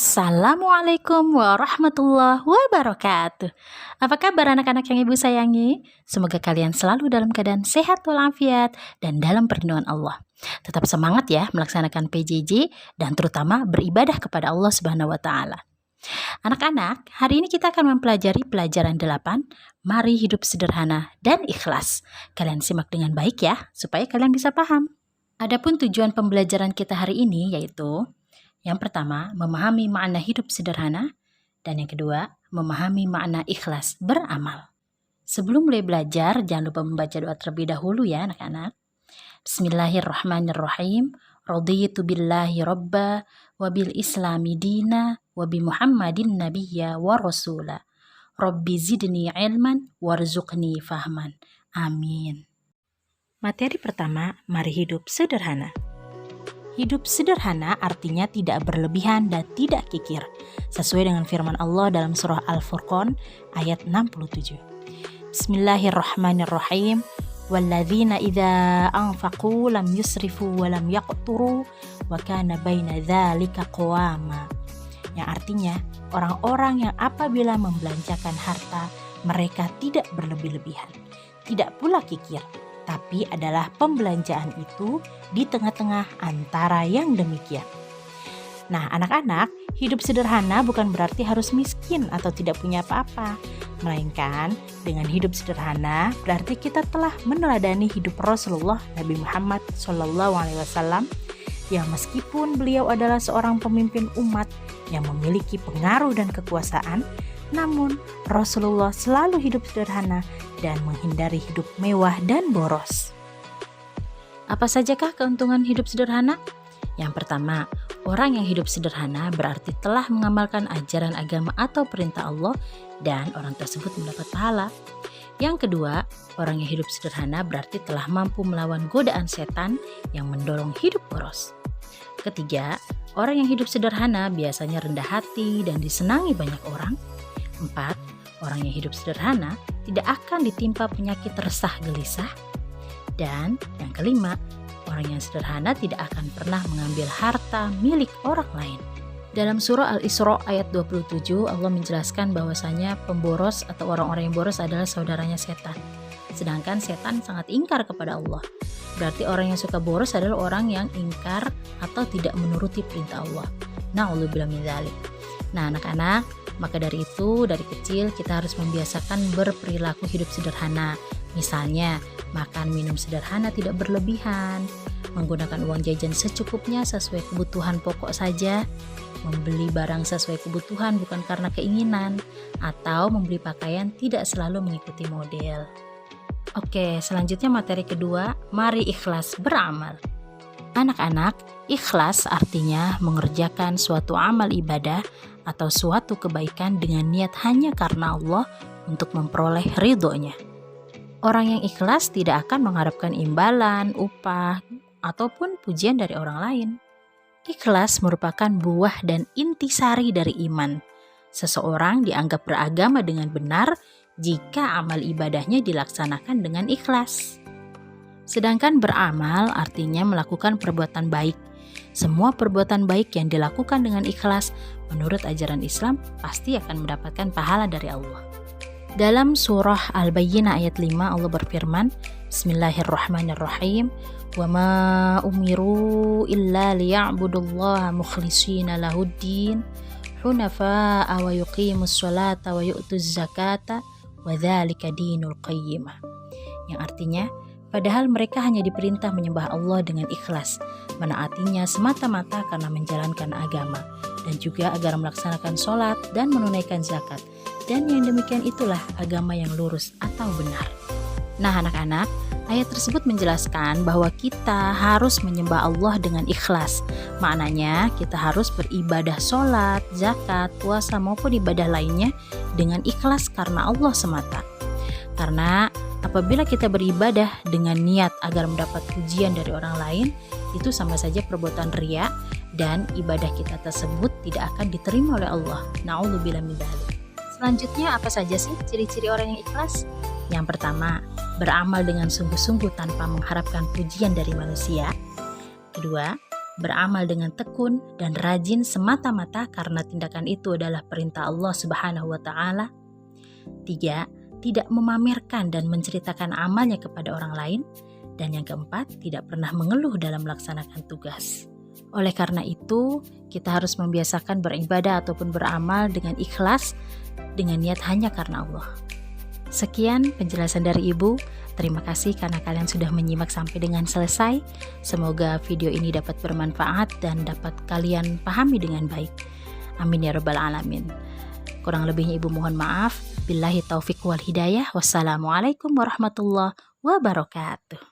Assalamualaikum warahmatullahi wabarakatuh. Apa kabar anak-anak yang ibu sayangi? Semoga kalian selalu dalam keadaan sehat walafiat dan dalam perlindungan Allah. Tetap semangat ya melaksanakan PJJ dan terutama beribadah kepada Allah Subhanahu wa taala. Anak-anak, hari ini kita akan mempelajari pelajaran 8, Mari Hidup Sederhana dan Ikhlas. Kalian simak dengan baik ya, supaya kalian bisa paham. Adapun tujuan pembelajaran kita hari ini yaitu yang pertama, memahami makna hidup sederhana, dan yang kedua, memahami makna ikhlas beramal. Sebelum mulai belajar, jangan lupa membaca doa terlebih dahulu ya anak-anak. Bismillahirrahmanirrahim. Raditu billahi robba, wabil islami dina, wabi muhammadin nabiyya wa rasula. Rabbi zidni ilman, warzuqni fahman. Amin. Materi pertama, mari hidup sederhana. Hidup sederhana artinya tidak berlebihan dan tidak kikir, sesuai dengan firman Allah dalam surah Al-Furqan ayat 67. Bismillahirrahmanirrahim. Walladzina idza anfaqu lam yusrifu wa lam yaqturu wa kana baina dzalika qawama. Yang artinya, orang-orang yang apabila membelanjakan harta, mereka tidak berlebih-lebihan, tidak pula kikir, tapi adalah pembelanjaan itu di tengah-tengah antara yang demikian. Nah, anak-anak, hidup sederhana bukan berarti harus miskin atau tidak punya apa-apa. Melainkan, dengan hidup sederhana berarti kita telah meneladani hidup Rasulullah Nabi Muhammad SAW yang meskipun beliau adalah seorang pemimpin umat yang memiliki pengaruh dan kekuasaan, namun Rasulullah selalu hidup sederhana dan menghindari hidup mewah dan boros. Apa sajakah keuntungan hidup sederhana? Yang pertama, orang yang hidup sederhana berarti telah mengamalkan ajaran agama atau perintah Allah dan orang tersebut mendapat pahala. Yang kedua, orang yang hidup sederhana berarti telah mampu melawan godaan setan yang mendorong hidup boros. Ketiga, orang yang hidup sederhana biasanya rendah hati dan disenangi banyak orang. 4. Orang yang hidup sederhana tidak akan ditimpa penyakit resah gelisah. Dan yang kelima, orang yang sederhana tidak akan pernah mengambil harta milik orang lain. Dalam surah Al-Isra ayat 27, Allah menjelaskan bahwasanya pemboros atau orang-orang yang boros adalah saudaranya setan. Sedangkan setan sangat ingkar kepada Allah. Berarti orang yang suka boros adalah orang yang ingkar atau tidak menuruti perintah Allah. Na'udzubillah min dzalik. Nah, anak-anak, maka dari itu, dari kecil kita harus membiasakan berperilaku hidup sederhana. Misalnya, makan minum sederhana tidak berlebihan, menggunakan uang jajan secukupnya sesuai kebutuhan pokok saja, membeli barang sesuai kebutuhan bukan karena keinginan, atau membeli pakaian tidak selalu mengikuti model. Oke, selanjutnya materi kedua, mari ikhlas beramal. Anak-anak, ikhlas artinya mengerjakan suatu amal ibadah atau suatu kebaikan dengan niat hanya karena Allah untuk memperoleh ridhonya. Orang yang ikhlas tidak akan mengharapkan imbalan, upah, ataupun pujian dari orang lain. Ikhlas merupakan buah dan intisari dari iman. Seseorang dianggap beragama dengan benar jika amal ibadahnya dilaksanakan dengan ikhlas. Sedangkan beramal artinya melakukan perbuatan baik. Semua perbuatan baik yang dilakukan dengan ikhlas menurut ajaran Islam pasti akan mendapatkan pahala dari Allah. Dalam surah Al-Bayyinah ayat 5 Allah berfirman, Bismillahirrahmanirrahim, wa ma umiru illa liya'budullaha mukhlishina lahuddin hunafa'a wa yuqimus sholata wa yu'tuz zakata wa dzalika dinul qayyimah. Yang artinya, padahal mereka hanya diperintah menyembah Allah dengan ikhlas, menaatinya semata-mata karena menjalankan agama, dan juga agar melaksanakan sholat dan menunaikan zakat. Dan yang demikian itulah agama yang lurus atau benar. Nah anak-anak, ayat tersebut menjelaskan bahwa kita harus menyembah Allah dengan ikhlas. Maknanya kita harus beribadah sholat, zakat, puasa maupun ibadah lainnya dengan ikhlas karena Allah semata. Karena apabila kita beribadah dengan niat agar mendapat pujian dari orang lain, itu sama saja perbuatan riya dan ibadah kita tersebut tidak akan diterima oleh Allah. Na'udzubillah min dzalik. Selanjutnya apa saja sih ciri-ciri orang yang ikhlas? Yang pertama, beramal dengan sungguh-sungguh tanpa mengharapkan pujian dari manusia. Kedua, beramal dengan tekun dan rajin semata-mata karena tindakan itu adalah perintah Allah Subhanahu wa taala. 3. Tidak memamerkan dan menceritakan amalnya kepada orang lain. Dan yang keempat, tidak pernah mengeluh dalam melaksanakan tugas. Oleh karena itu, kita harus membiasakan beribadah ataupun beramal dengan ikhlas, dengan niat hanya karena Allah. Sekian penjelasan dari Ibu. Terima kasih karena kalian sudah menyimak sampai dengan selesai. Semoga video ini dapat bermanfaat dan dapat kalian pahami dengan baik. Amin ya rabbal alamin. Kurang lebihnya Ibu mohon maaf. Billahi taufik wal hidayah. Wassalamualaikum warahmatullahi wabarakatuh.